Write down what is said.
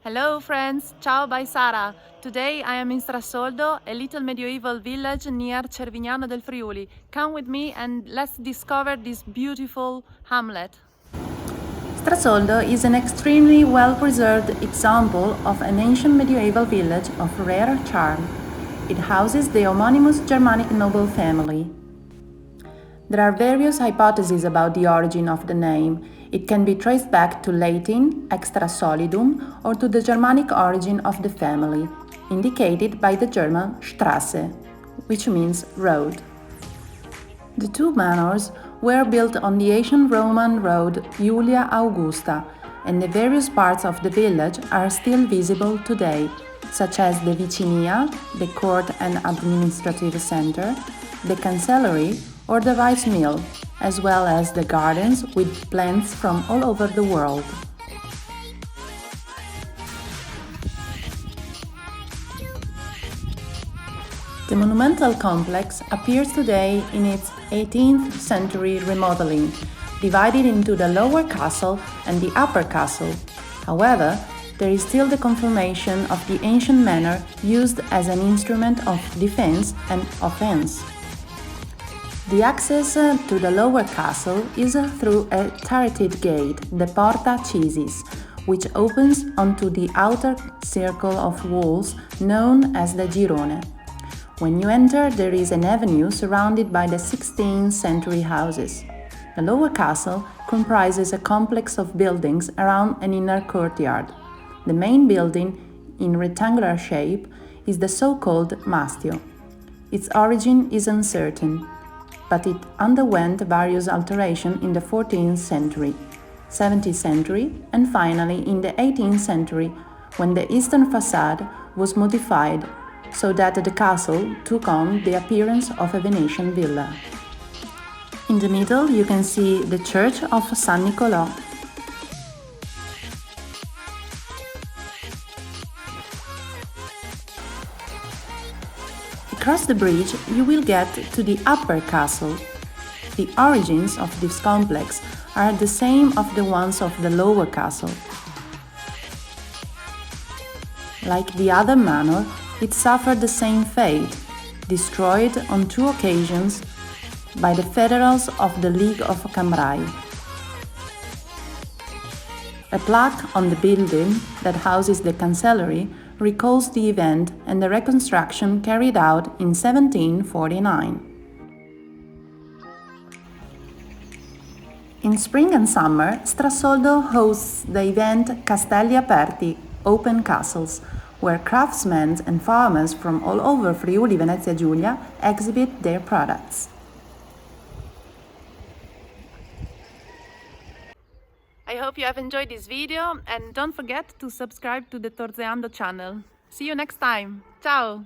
Hello friends, ciao by Sara. Today I am in Strassoldo, a little medieval village near Cervignano del Friuli. Come with me and let's discover this beautiful hamlet. Strassoldo is an extremely well-preserved example of an ancient medieval village of rare charm. It houses the homonymous Germanic noble family. There are various hypotheses about the origin of the name. It can be traced back to Latin, extra solidum, or to the Germanic origin of the family, indicated by the German Strasse, which means road. The two manors were built on the ancient Roman road Julia Augusta, and the various parts of the village are still visible today, such as the Vicinia, the court and administrative center, the cancellery, or the rice mill, as well as the gardens with plants from all over the world. The monumental complex appears today in its 18th century remodeling, divided into the lower castle and the upper castle. However, there is still the confirmation of the ancient manor used as an instrument of defense and offense. The access to the lower castle is through a turreted gate, the Porta Cisis, which opens onto the outer circle of walls known as the Girone. When you enter, there is an avenue surrounded by the 16th century houses. The lower castle comprises a complex of buildings around an inner courtyard. The main building, in rectangular shape, is the so-called Mastio. Its origin is uncertain, but it underwent various alterations in the 14th century, 17th century, and finally in the 18th century, when the eastern facade was modified so that the castle took on the appearance of a Venetian villa. In the middle, you can see the Church of San Nicolò. Across the bridge, you will get to the upper castle. The origins of this complex are the same of the ones of the lower castle. Like the other manor, it suffered the same fate, destroyed on two occasions by the federals of the League of Cambrai. A plaque on the building that houses the cancellery recalls the event and the reconstruction carried out in 1749. In spring and summer, Strassoldo hosts the event Castelli Aperti, Open Castles, where craftsmen and farmers from all over Friuli Venezia Giulia exhibit their products. I hope you have enjoyed this video and don't forget to subscribe to the Torzeando channel. See you next time. Ciao!